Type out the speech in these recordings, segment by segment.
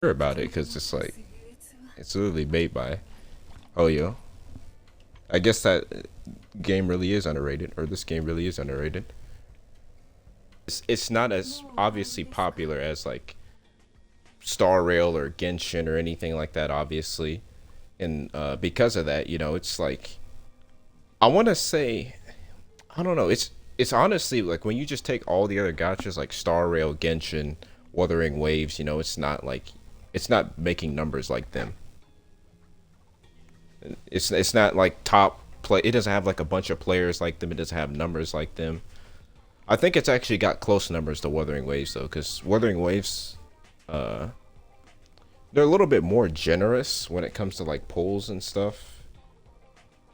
Sure about it because it's like it's literally made by Hoyo. I guess that game really is underrated, or this game really is underrated. It's not as obviously popular as like Star Rail or Genshin or anything like that, obviously, and because of that, it's like I want to say I don't know. It's honestly like when you just take all the other gotchas like Star Rail, Genshin, Wuthering Waves, it's not making numbers like them. It's not like top play. It doesn't have like a bunch of players like them. It doesn't have numbers like them. I think it's actually got close numbers to Wuthering Waves though, because Wuthering Waves, uh, they're a little bit more generous when it comes to like polls and stuff.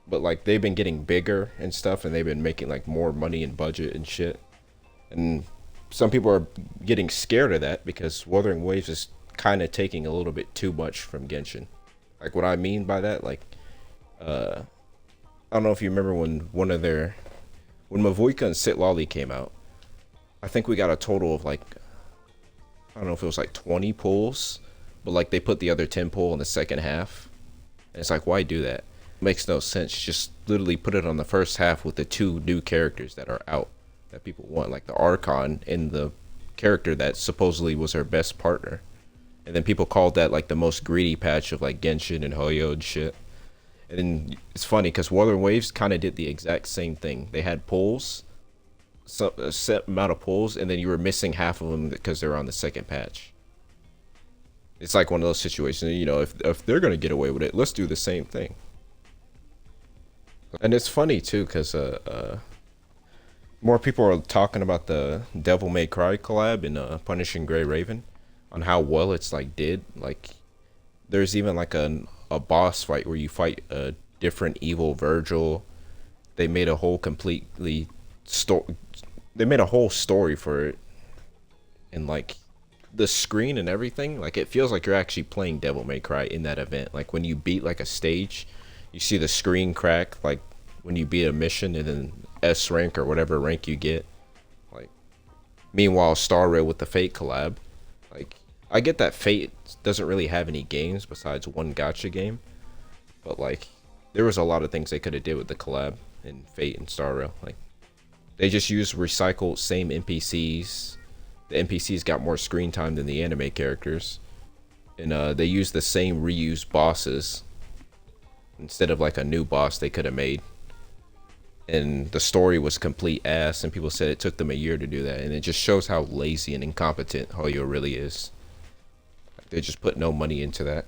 But like they've been getting bigger and stuff, and they've been making like more money and budget and shit. And some people are getting scared of that because Wuthering Waves is kind of taking a little bit too much from Genshin. Like what I mean by that, like uh, I don't know if you remember when Mavuika and Sitlali came out. I think we got a total of like I don't know if it was like 20 pulls, but like they put the other 10 pull in the second half. And it's like why do that? Makes no sense. Just literally put it on the first half with the two new characters that are out that people want, like the Archon and the character that supposedly was her best partner. And then people called that like the most greedy patch of like Genshin and Hoyo and shit. And then it's funny because Wuthering Waves kind of did the exact same thing. They had pulls, a set amount of pulls, and then you were missing half of them because they were on the second patch. It's like one of those situations, if they're gonna get away with it, let's do the same thing. And it's funny too because more people are talking about the Devil May Cry collab in Punishing Gray Raven, on how well it's like did. Like there's even like a boss fight where you fight a different evil Virgil. They made a whole completely story. They made a whole story for it, and like the screen and everything. Like it feels like you're actually playing Devil May Cry in that event. Like when you beat like a stage, you see the screen crack. Like when you beat a mission, and then S rank or whatever rank you get. Like meanwhile, Star Rail with the Fate collab. Like I get that Fate doesn't really have any games besides one gotcha game, but like there was a lot of things they could have did with the collab in Fate and Star Rail. Like they just used recycled same NPCs. The NPCs got more screen time than the anime characters, and they used the same reused bosses instead of like a new boss they could have made. And the story was complete ass, and people said it took them a year to do that, and it just shows how lazy and incompetent Hoyo really is. Like, they just put no money into that.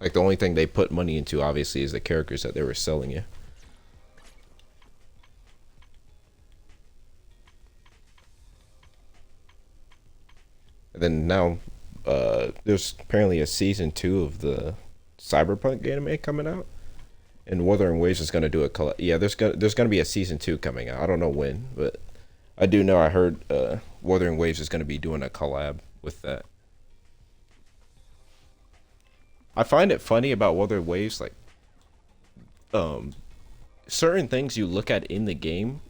Like the only thing they put money into obviously is the characters that they were selling you. And then now there's apparently a season 2 of the Cyberpunk anime coming out, and Wuthering Waves is gonna do a yeah. There's gonna be a season 2 coming out. I don't know when, but I do know I heard Wuthering Waves is gonna be doing a collab with that. I find it funny about Wuthering Waves, like um certain things you look at in the game,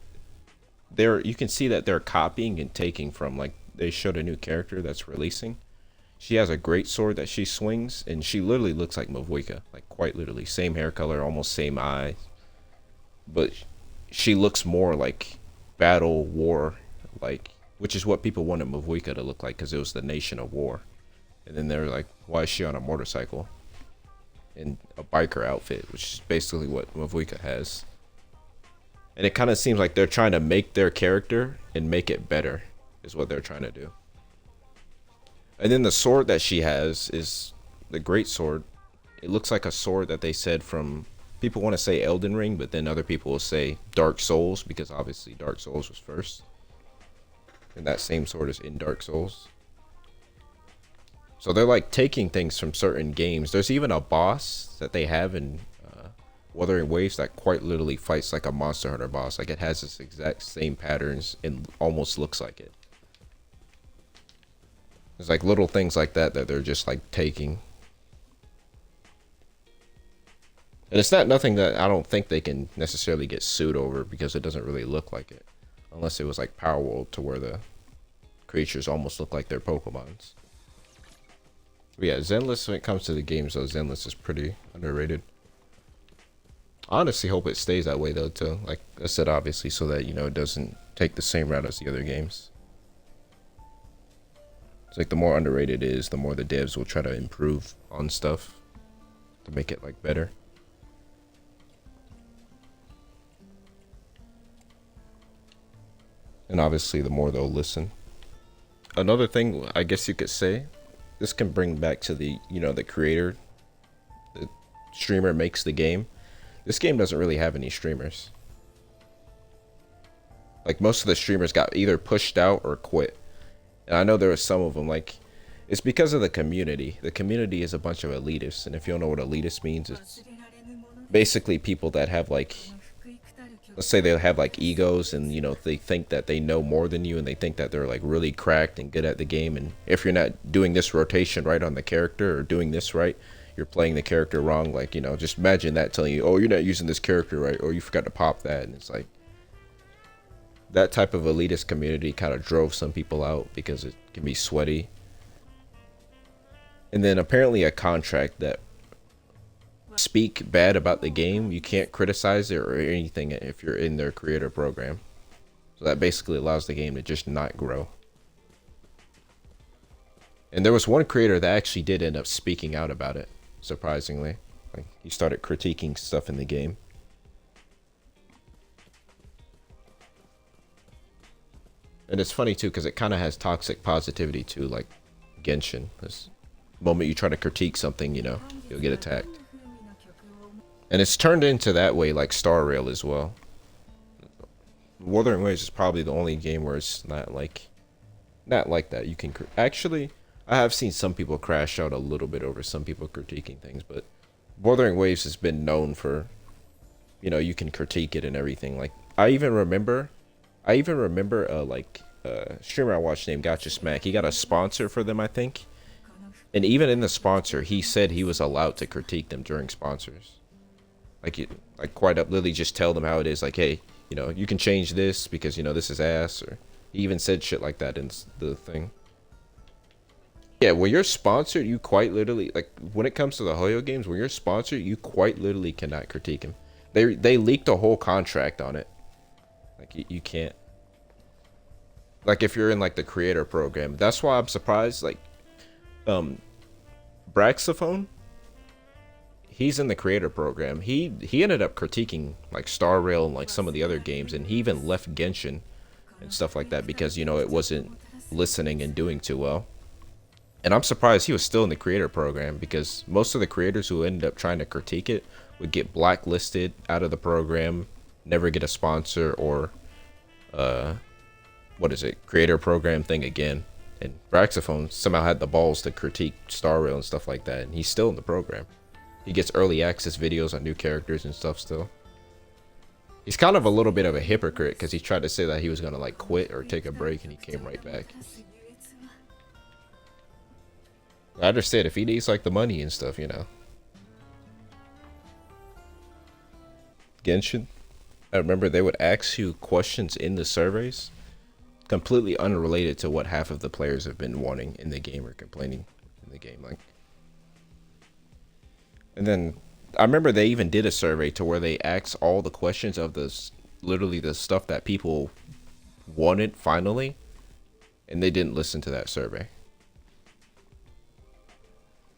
there you can see that they're copying and taking from. Like they showed a new character that's releasing. She has a great sword that she swings, and she literally looks like Mavuika, like quite literally, same hair color, almost same eyes, but she looks more like battle war, like which is what people wanted Mavuika to look like because it was the nation of war. And then they're like, why is she on a motorcycle in a biker outfit, which is basically what Mavuika has. And it kind of seems like they're trying to make their character and make it better, is what they're trying to do. And then the sword that she has is the great sword. It looks like a sword that they said from, people want to say Elden Ring, but then other people will say Dark Souls because obviously Dark Souls was first. And that same sword is in Dark Souls. So they're like taking things from certain games. There's even a boss that they have in Wuthering Waves that quite literally fights like a Monster Hunter boss. Like it has its exact same patterns and almost looks like it. There's like little things like that that they're just like taking. And it's not nothing that I don't think they can necessarily get sued over because it doesn't really look like it. Unless it was like Power World to where the creatures almost look like they're Pokemons. But yeah, Zenless, when it comes to the games though, Zenless is pretty underrated. I honestly hope it stays that way though too. Like I said, obviously, so that, you know, it doesn't take the same route as the other games. It's like the more underrated it is, the more the devs will try to improve on stuff to make it like better. And obviously the more they'll listen. Another thing I guess you could say, this can bring back to the, you know, the creator, the streamer makes the game. This game doesn't really have any streamers. Like most of the streamers got either pushed out or quit. And I know there were some of them, like, it's because of the community. The community is a bunch of elitists. And if you don't know what elitist means, it's basically people that have like, let's say they have like egos and, you know, they think that they know more than you and they think that they're like really cracked and good at the game. And if you're not doing this rotation right on the character or doing this right, you're playing the character wrong. Like, you know, just imagine that telling you, oh, you're not using this character right, or you forgot to pop that. And it's like, that type of elitist community kind of drove some people out because it can be sweaty. And then apparently a contract that speak bad about the game, you can't criticize it or anything if you're in their creator program. So that basically allows the game to just not grow. And there was one creator that actually did end up speaking out about it, surprisingly. Like, he started critiquing stuff in the game. And it's funny too, because it kind of has toxic positivity too, like Genshin. This moment you try to critique something, you know, you'll get attacked. And it's turned into that way, like Star Rail as well. Wuthering Waves is probably the only game where it's not like that. You can actually, I have seen some people crash out a little bit over some people critiquing things, but Wuthering Waves has been known for, you know, you can critique it and everything. Like I even remember streamer I watched named Gotcha Smack. He got a sponsor for them, I think. And even in the sponsor, he said he was allowed to critique them during sponsors. Like quite up, literally just tell them how it is. Like, hey, you know, you can change this because, you know, this is ass. Or he even said shit like that in the thing. Yeah, when you're sponsored, you quite literally, like when it comes to the Hoyo games, when you're sponsored, you quite literally cannot critique him. They leaked a whole contract on it. Like you can't. Like if you're in like the creator program, that's why I'm surprised. Like, Braxophone, he's in the creator program. He ended up critiquing like Star Rail and like some of the other games, and he even left Genshin and stuff like that because, you know, it wasn't listening and doing too well. And I'm surprised he was still in the creator program because most of the creators who ended up trying to critique it would get blacklisted out of the program, never get a sponsor or what is it, creator program thing again. And Braxophone somehow had the balls to critique Star Rail and stuff like that, and he's still in the program. He gets early access videos on new characters and stuff still. He's kind of a little bit of a hypocrite because he tried to say that he was gonna like quit or take a break, and he came right back. I understand if he needs like the money and stuff, you know. Genshin, I remember they would ask you questions in the surveys completely unrelated to what half of the players have been wanting in the game or complaining in the game, like. And then I remember they even did a survey to where they asked all the questions of this, literally the stuff that people wanted finally, and they didn't listen to that survey.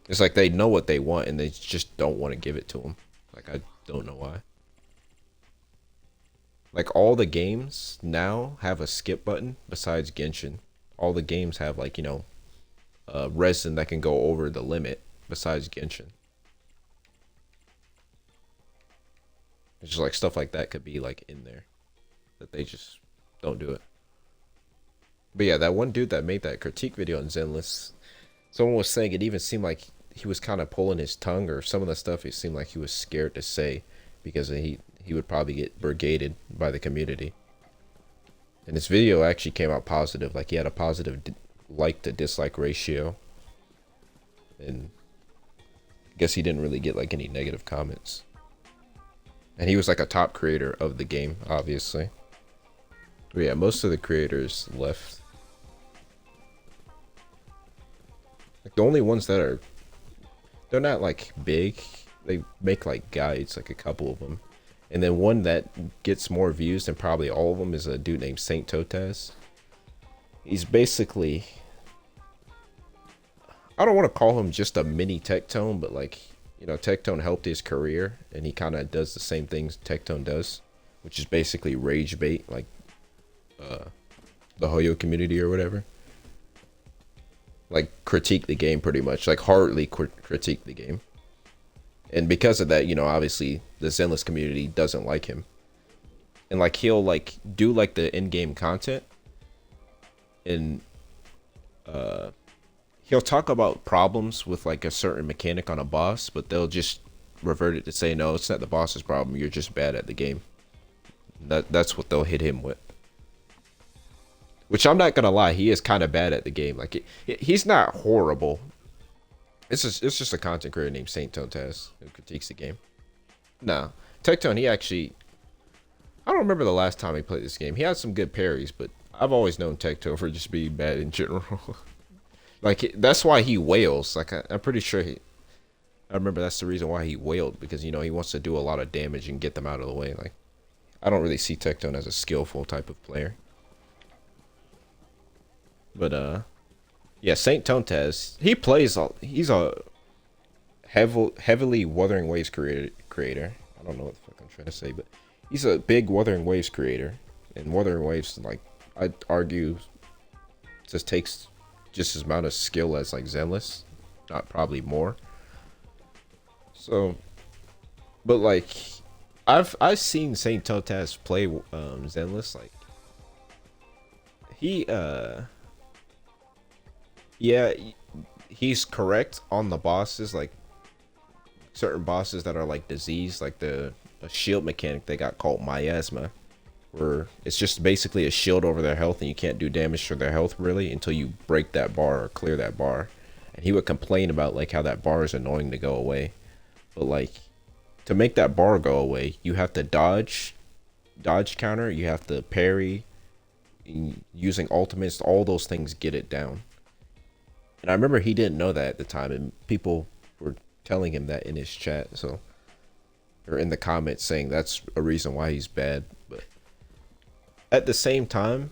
It's like they know what they want and they just don't want to give it to them. Like, I don't know why. Like, all the games now have a skip button besides Genshin. All the games have, like, you know, resin that can go over the limit besides Genshin. It's just like stuff like that could be like in there that they just don't do it. But yeah, that one dude that made that critique video on Zenless, someone was saying it even seemed like he was kind of pulling his tongue, or some of the stuff it seemed like he was scared to say because he would probably get brigaded by the community. And this video actually came out positive. Like, he had a positive like to dislike ratio. And I guess he didn't really get like any negative comments. And he was like a top creator of the game, obviously. But yeah, most of the creators left. the only ones that are, they're not like big. They make like guides, like a couple of them. And then one that gets more views than probably all of them is a dude named Saint Totez. He's basically, I don't want to call him just a mini Tectone, but like, you know, Tectone helped his career, and he kind of does the same things Tectone does, which is basically rage bait, like the Hoyo community or whatever. Like critique the game pretty much, like hardly critique the game. And because of that, you know, obviously the Zenless community doesn't like him. And like he'll like do like the in-game content, and he'll talk about problems with like a certain mechanic on a boss, but they'll just revert it to say, no, it's not the boss's problem, you're just bad at the game. That's what they'll hit him with. Which I'm not gonna lie, he is kind of bad at the game. Like he's not horrible. It's just a content creator named Saint Totez who critiques the game. No, Tectone, he actually, I don't remember the last time he played this game. He had some good parries, but I've always known Tectone for just being bad in general. Like that's why he wails. Like I'm pretty sure I remember that's the reason why he wailed, because you know he wants to do a lot of damage and get them out of the way. Like I don't really see Tectone as a skillful type of player. But yeah, Saint Totez, he plays. He's a heavily Wuthering Waves creator. I don't know what the fuck I'm trying to say, but he's a big Wuthering Waves creator. And Wuthering Waves, like I'd argue, just takes just as amount of skill as like Zenless, not probably more. So, but like I've seen Saint Totez play Zenless. Like he yeah, he's correct on the bosses, like certain bosses that are like disease, like a shield mechanic they got called miasma, where it's just basically a shield over their health and you can't do damage to their health really until you break that bar or clear that bar. And he would complain about like how that bar is annoying to go away. But like to make that bar go away, you have to dodge counter, you have to parry, using ultimates, all those things get it down. And I remember he didn't know that at the time, and people were telling him that in his chat, so, or in the comments saying that's a reason why he's bad. But at the same time,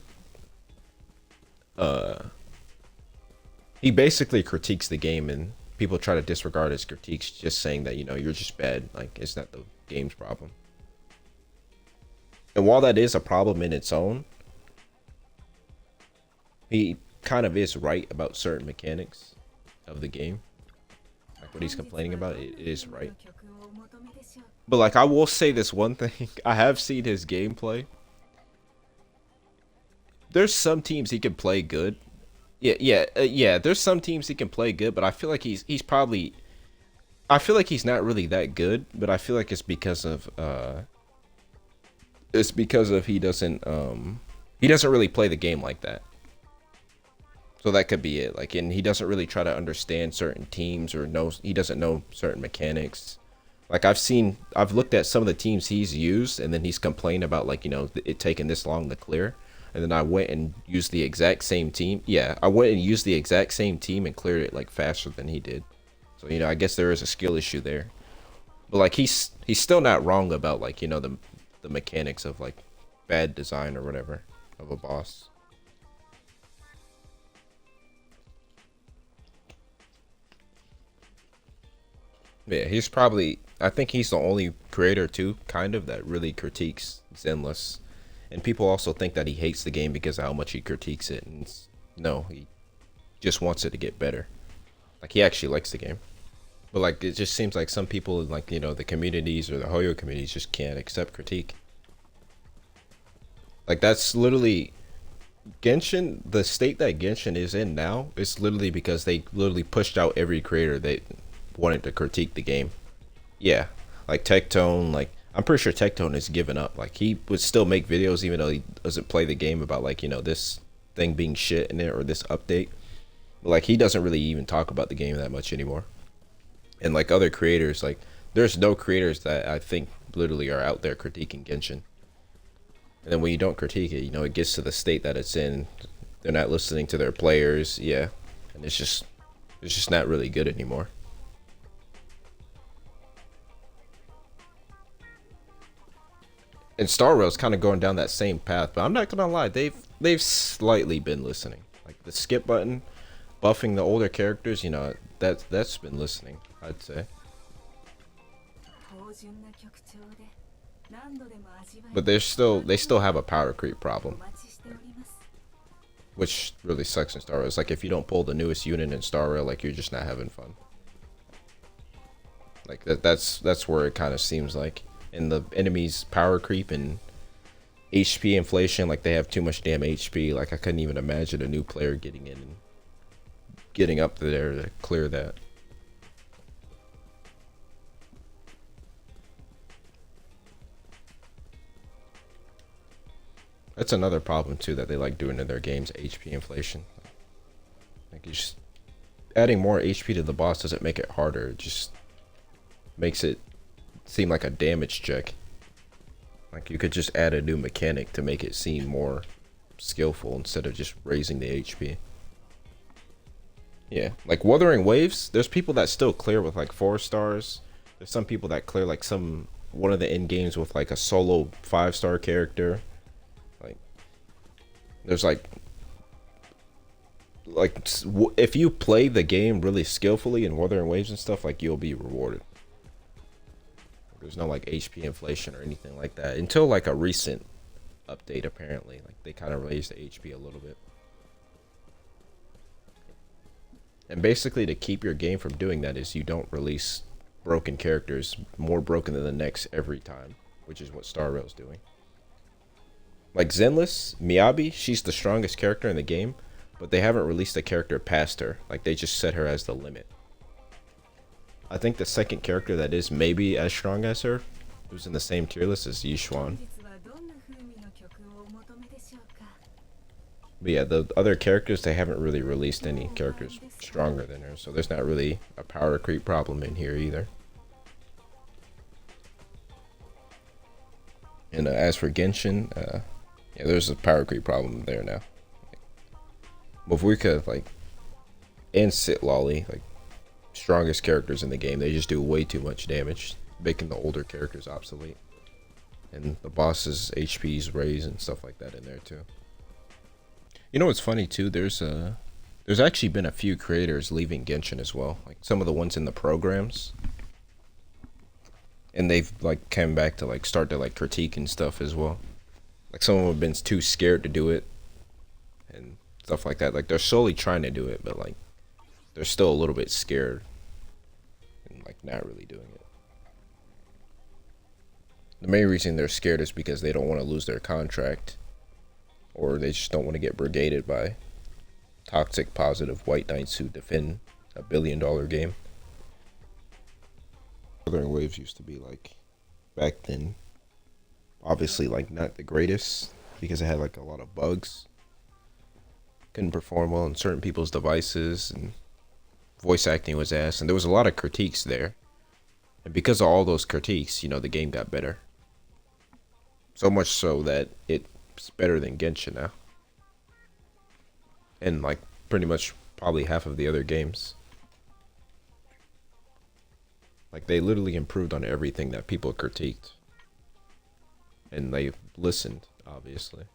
he basically critiques the game, and people try to disregard his critiques, just saying that, you know, you're just bad. Like, it's not the game's problem. And while that is a problem in its own, he kind of is right about certain mechanics of the game. Like what he's complaining about, it is right. But like I will say this one thing, I have seen his gameplay. There's some teams he can play good. Yeah. There's some teams he can play good, but I feel like he's probably, I feel like he's not really that good. But I feel like it's because of he doesn't really play the game like that. So that could be it. Like, and he doesn't really try to understand certain teams, or he doesn't know certain mechanics. Like I've looked at some of the teams he's used, and then he's complained about, like, you know, it taking this long to clear. And then I went and used the exact same team. Yeah, I went and used the exact same team and cleared it like faster than he did. So, you know, I guess there is a skill issue there. But like he's still not wrong about, like, you know, the mechanics of like bad design or whatever of a boss. Yeah, he's probably, I think he's the only creator too, kind of, that really critiques Zenless. And people also think that he hates the game because of how much he critiques it. And no, he just wants it to get better. Like, he actually likes the game. But like, it just seems like some people, like, you know, the communities or the Hoyo communities just can't accept critique. Like, that's literally, Genshin, the state that Genshin is in now, is literally because they literally pushed out every creator that wanted to critique the game. Yeah, like Tectone, like I'm pretty sure Tectone has given up. Like, he would still make videos even though he doesn't play the game, about, like, you know, this thing being shit in it or this update. But like, he doesn't really even talk about the game that much anymore. And like other creators, like there's no creators that I think literally are out there critiquing Genshin. And then when you don't critique it, you know, it gets to the state that it's in. They're not listening to their players, yeah, and it's just It's just not really good anymore. And Star Rail's kind of going down that same path, but I'm not gonna lie, they've slightly been listening. Like the skip button, buffing the older characters, you know, that's been listening, I'd say. But they still have a power creep problem, which really sucks in Star Rail. It's like if you don't pull the newest unit in Star Rail, like you're just not having fun. Like that's where it kind of seems like. And the enemy's power creep and HP inflation, like they have too much damn HP. Like I couldn't even imagine a new player getting in and getting up there to clear that. That's another problem too that they like doing in their games, HP inflation. Like you just adding more HP to the boss doesn't make it harder. It just makes it seem like a damage check. Like you could just add a new mechanic to make it seem more skillful instead of just raising the HP. Yeah, like Wuthering Waves, there's people that still clear with like 4 stars. There's some people that clear like one of the end games with like a solo 5-star character. Like there's like if you play the game really skillfully in Wuthering Waves and stuff, like you'll be rewarded. There's no like HP inflation or anything like that until like a recent update. Apparently, like they kind of raised the HP a little bit. And basically, to keep your game from doing that is you don't release broken characters more broken than the next every time, which is what Star Rail's doing. Like Zenless, Miyabi, she's the strongest character in the game, but they haven't released a character past her. Like they just set her as the limit. I think the second character that is maybe as strong as her, who's in the same tier list, is Yixuan. But yeah, the other characters, they haven't really released any characters stronger than her, so there's not really a power creep problem in here either. And as for Genshin, yeah, there's a power creep problem there now. Mavuika, like, and Sitlolly, like, strongest characters in the game, they just do way too much damage, making the older characters obsolete. And the boss's HP's raise and stuff like that in there too. You know what's funny too? There's actually been a few creators leaving Genshin as well. Like some of the ones in the programs. And they've like come back to like start to like critique and stuff as well. Like some of them have been too scared to do it and stuff like that. Like they're slowly trying to do it, but like they're still a little bit scared and like not really doing it. The main reason they're scared is because they don't want to lose their contract, or they just don't want to get brigaded by toxic positive white knights who defend a $1 billion game. Wuthering Waves used to be like, back then, obviously like not the greatest because it had like a lot of bugs. Couldn't perform well on certain people's devices, and voice acting was ass, and there was a lot of critiques there. And because of all those critiques, you know, the game got better. So much so that it's better than Genshin now. And like pretty much probably half of the other games. Like they literally improved on everything that people critiqued. And they listened, obviously.